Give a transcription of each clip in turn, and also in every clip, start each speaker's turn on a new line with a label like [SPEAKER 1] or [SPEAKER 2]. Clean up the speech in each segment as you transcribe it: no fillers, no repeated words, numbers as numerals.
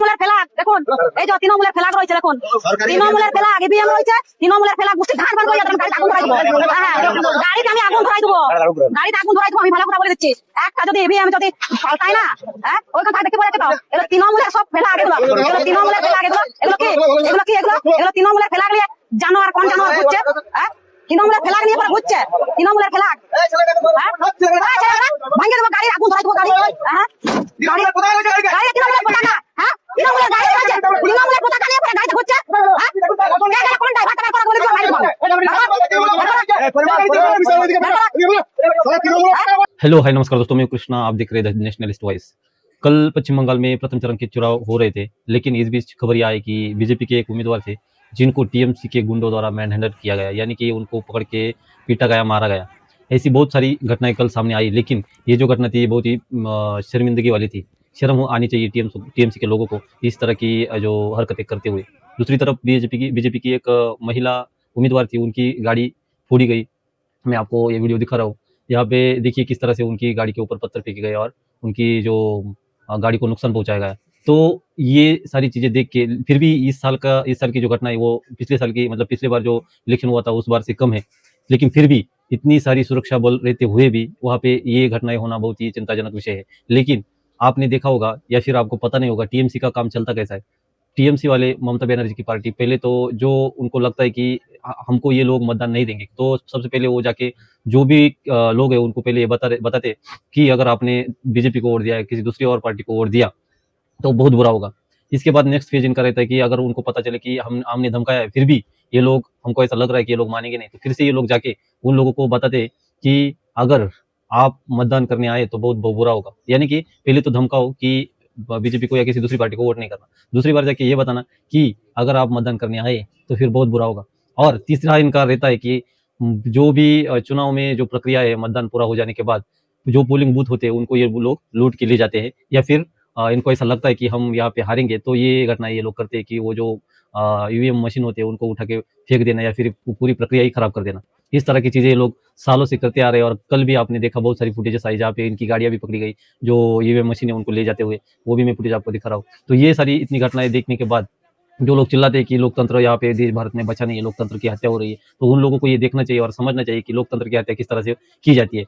[SPEAKER 1] তৃণমূলের ফেলা দেখুন, এই যে তৃণমূলের ফেলাগ রয়েছে দেখুন, তৃণমূলের ফেলাগ ইভিএম রয়েছে, তৃণমূলের ফেলাগ গোষ্ঠী ধান বান করে যাবে, গাড়িতে আগুন ধরাই দেবো। হ্যাঁ, গাড়িতে আমি আগুন ধরাই দেবো, গাড়িতে আগুন ধরাই দেবো, আমি ভালো করে বলে দিচ্ছি। একটা যদি ইভিএম যদি পাল্টায় না, হ্যাঁ ওইখান থেকে দেখতে পাওয়া যাচ্ছে। তো এগুলো তৃণমূলের সব ফেলা আগে দিলো, এগুলো তৃণমূলের ফেলা আগে দিলো। এগুলো কি এগুলো কি এগুলো এগুলো তৃণমূলের ফেলাগ নিয়ে জানোয়ার, কোন জানোয়ার ঘুরছে? হ্যাঁ, তৃণমূলের ফেলাগ নিয়ে পরে ঘুরছে, তৃণমূলের ফেলাগ। ভাঙিয়ে দেবো, গাড়ি আগুন ধরাই দেবো, গাড়ি। হ্যাঁ, গাড়ি তৃণমূলের পতাকা। হ্যাঁ, তৃণমূলের গাড়ি রয়েছে, তৃণমূলের পতাকা নিয়ে পরে গাড়িতে ঘুরছে।
[SPEAKER 2] हेलो हाय नमस्कार दोस्तों, मैं कृष्णा, आप देख रहे हैं नेशनलिस्ट वॉइस। कल पश्चिम बंगाल में प्रथम चरण के चुनाव हो रहे थे, लेकिन इस बीच खबर यह आई कि बीजेपी के एक उम्मीदवार थे जिनको टीएमसी के गुंडों द्वारा मैन हैंडल किया गया, यानी कि उनको पकड़ के पीटा गया, मारा गया। ऐसी बहुत सारी घटनाएं कल सामने आई, लेकिन ये जो घटना थी ये बहुत ही शर्मिंदगी वाली थी। शर्म आनी चाहिए टीएमसी के लोगों को इस तरह की जो हरकतें करते हुए। दूसरी तरफ बीजेपी की एक महिला उम्मीदवार थी, उनकी गाड़ी फोड़ी गई। मैं आपको ये वीडियो दिखा रहा हूँ। यहाँ पे देखिए किस तरह से उनकी गाड़ी के ऊपर पत्थर फेंके गए और उनकी जो गाड़ी को नुकसान पहुंचाया गया। तो ये सारी चीजें देख के फिर भी इस साल की जो घटना है वो पिछले साल की, मतलब पिछले बार जो इलेक्शन हुआ था उस बार से कम है, लेकिन फिर भी इतनी सारी सुरक्षा बल रहते हुए भी वहाँ पे ये घटनाएं होना बहुत ही चिंताजनक विषय है। लेकिन आपने देखा होगा या फिर आपको पता नहीं होगा टीएमसी का काम चलता कैसा है। टीएमसी वाले, ममता बनर्जी की पार्टी, पहले तो जो उनको लगता है कि हमको ये लोग मतदान नहीं देंगे, तो सबसे पहले वो जाके जो भी लोग हैं उनको पहले ये बताते कि अगर आपने बीजेपी को वोट दिया है, किसी दूसरी और पार्टी को वोट दिया तो बहुत बुरा होगा। इसके बाद नेक्स्ट फेज इनका रहता है कि अगर उनको पता चले कि हमने धमकाया है, फिर भी ये लोग, हमको ऐसा लग रहा है कि ये लोग मानेंगे नहीं, तो फिर से ये लोग जाके उन लोगों को बताते कि अगर आप मतदान करने आए तो बहुत बुरा होगा। यानी कि पहले तो धमकाओ कि बीजेपी को या किसी दूसरी पार्टी को वोट नहीं करना, दूसरी बार जाके ये बताना कि अगर आप मतदान करने आए तो फिर बहुत बुरा होगा। और तीसरा इनका रहता है कि जो भी चुनाव में जो प्रक्रिया है, मतदान पूरा हो जाने के बाद जो पोलिंग बूथ होते हैं उनको ये लोग लूट के ले जाते हैं, या फिर इनको ऐसा लगता है कि हम यहाँ पे हारेंगे, तो ये घटना ये लोग करते हैं कि वो जो ईवीएम मशीन होते हैं उनको उठा के फेंक देना या फिर पूरी प्रक्रिया ही खराब कर देना। इस तरह की चीजें ये लोग सालों से करते आ रहे हैं। और कल भी आपने देखा बहुत सारी फुटेजेस आई जहाँ पे इनकी गाड़ियां भी पकड़ी गई, जो ईवीएम मशीन है उनको ले जाते हुए, वो भी मैं फुटेज आपको दिखा रहा हूँ। तो ये सारी इतनी घटनाएं देखने के बाद जो लोग चिल्लाते हैं कि लोकतंत्र यहाँ पे देश भारत में बचा नहीं है, लोकतंत्र की हत्या हो रही है, तो उन लोगों को ये देखना चाहिए और समझना चाहिए कि लोकतंत्र की हत्या किस तरह से की जाती है।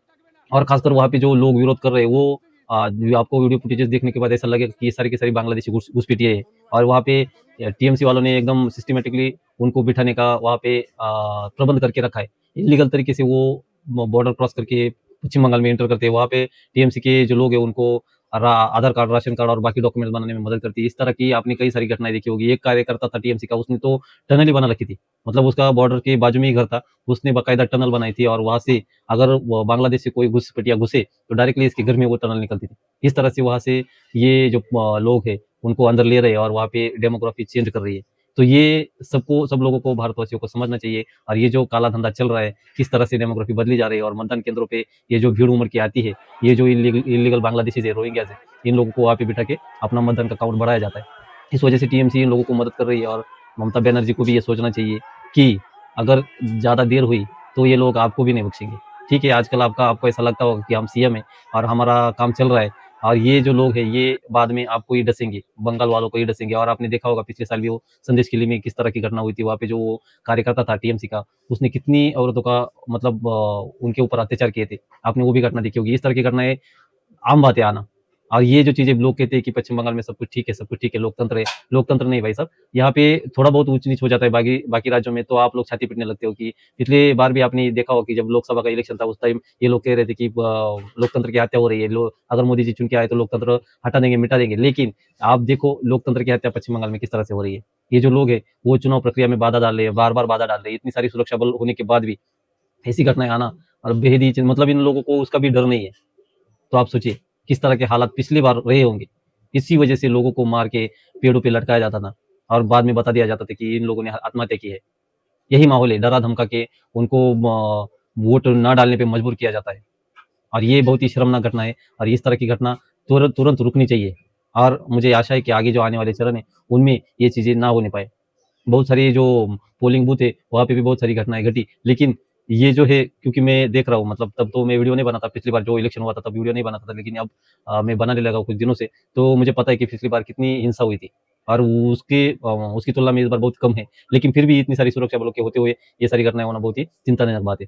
[SPEAKER 2] और खासकर वहाँ पे जो लोग विरोध कर रहे हैं वो आपको वीडियो फुटेजेस देखने के बाद ऐसा लगेगा कि ये सारी की सारी बांग्लादेशी घुसपैठिए है। और वहाँ पे टीएमसी वालों ने एकदम सिस्टमेटिकली उनको बिठाने का वहाँ पे प्रबंध करके रखा है। इलीगल तरीके से वो बॉर्डर क्रॉस करके पश्चिम बंगाल में एंटर करते हैं। वहाँ पे टीएमसी के जो लोग हैं उनको आधार कार्ड, राशन कार्ड और बाकी डॉक्यूमेंट बनाने में मदद करती है। इस तरह की आपने कई सारी घटनाएं देखी होगी। एक कार्यकर्ता था टीएमसी का, उसने तो टनल ही बना रखी थी, मतलब उसका बॉर्डर के बाजू में ही घर था, उसने बाकायदा टनल बनाई थी और वहां से अगर बांग्लादेश से कोई घुसपैठिया घुसे तो डायरेक्टली इसके घर में वो टनल निकलती थी। इस तरह से वहां से ये जो लोग हैं उनको अंदर ले रहे हैं और वहाँ पे डेमोग्राफी चेंज कर रही है। तो ये सब लोगों को, भारतवासियों को समझना चाहिए। और ये जो काला धंधा चल रहा है, किस तरह से डेमोग्राफी बदली जा रही है और मतदान केंद्रों पे ये जो भीड़ उमड़ के आती है, ये जो इलीगल बांग्लादेशी से, रोहिंग्या से, इन लोगों को वहाँ पे बिठा के अपना मतदान का काउंट बढ़ाया जाता है। इस वजह से टीएमसी इन लोगों को मदद कर रही है। और ममता बनर्जी को भी ये सोचना चाहिए कि अगर ज़्यादा देर हुई तो ये लोग आपको भी नहीं बख्शेंगे। ठीक है, आजकल आपको ऐसा लगता होगा कि हम सीएम है और हमारा काम चल रहा है, और ये जो लोग हैं ये बाद में आपको ही डसेंगे, बंगाल वालों को ही डसेंगे। और आपने देखा होगा पिछले साल भी वो संदेश किले में किस तरह की घटना हुई थी। वहाँ पे जो कार्यकर्ता था टीएमसी का, उसने कितनी औरतों का, मतलब उनके ऊपर अत्याचार किए थे, आपने वो भी घटना देखी होगी। इस तरह की घटनाएं आम बात है आना। और ये जो चीजें लोग कहते हैं कि पश्चिम बंगाल में सब कुछ ठीक है, सब कुछ ठीक है, लोकतंत्र है, लोकतंत्र नहीं भाई साहब। यहाँ पे थोड़ा बहुत ऊंच नीच हो जाता है बाकी राज्यों में, तो आप लोग छाती पीटने लगते हो। कि पिछले बार भी आपने देखा होगा कि जब लोकसभा का इलेक्शन था उस टाइम ये लोग कह रहे थे कि लोकतंत्र की हत्या हो रही है, अगर मोदी जी चुन के आए तो लोकतंत्र हटा देंगे, मिटा देंगे। लेकिन आप देखो लोकतंत्र की हत्या पश्चिम बंगाल में किस तरह से हो रही है। ये जो लोग है वो चुनाव प्रक्रिया में बाधा डाल रहे हैं, बार बार बाधा डाल रहे हैं। इतनी सारी सुरक्षा बल होने के बाद भी ऐसी घटनाएं आना और बेहद ही, मतलब इन लोगों को उसका भी डर नहीं है। तो आप सोचिए किस तरह के हालात पिछली बार रहे होंगे। इसी वजह से लोगों को मार के पेड़ों पे लटकाया जाता था और बाद में बता दिया जाता था कि इन लोगों ने आत्महत्या की है। यही माहौल है, डरा धमका के उनको वोट ना डालने पे मजबूर किया जाता है। और ये बहुत ही शर्मनाक घटना है और इस तरह की घटना तुरंत रुकनी चाहिए। और मुझे आशा है कि आगे जो आने वाले चरण है उनमें ये चीजें ना होने पाए। बहुत सारी जो पोलिंग बूथ है वहाँ पे भी बहुत सारी घटनाएं घटी, लेकिन ये जो है, क्योंकि मैं देख रहा हूँ, मतलब तब तो मैं वीडियो नहीं बनाता, पिछली बार जो इलेक्शन हुआ था तब वीडियो नहीं बनाता था, लेकिन अब मैं बनाने लगा हूँ कुछ दिनों से, तो मुझे पता है कि पिछली बार कितनी हिंसा हुई थी और उसकी तुलना में इस बार बहुत कम है, लेकिन फिर भी इतनी सारी सुरक्षा बलों के होते हुए ये सारी घटनाएं होना बहुत ही चिंताजनक बात है।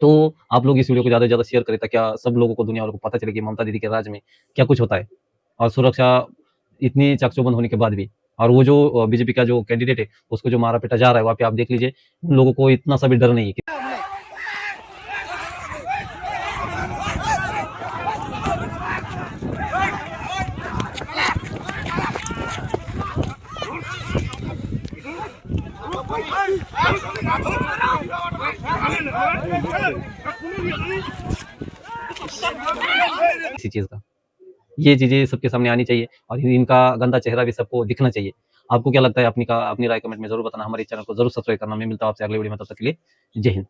[SPEAKER 2] तो आप लोग इस वीडियो को ज़्यादा से ज़्यादा शेयर करें ताकि सब लोगों को, दुनिया वालों को पता चले कि ममता दीदी के राज में क्या कुछ होता है और सुरक्षा इतनी चाक-चौबंद होने के बाद भी। और वो जो बीजेपी का जो कैंडिडेट है, उसको जो मारा-पीटा जा रहा है, वहाँ पे आप देख लीजिए, उन लोगों को इतना सा भी डर नहीं है। किसी चीज़ का। ये चीज़ें सबके सामने आनी चाहिए और इनका गंदा चेहरा भी सबको दिखना चाहिए। आपको क्या लगता है? अपनी राय कमेंट में ज़रूर बताना। हमारे चैनल को ज़रूर सब्सक्राइब करना। मैं मिलता हूँ आपसे अगले वीडियो में, तब तक के लिए जय हिंद।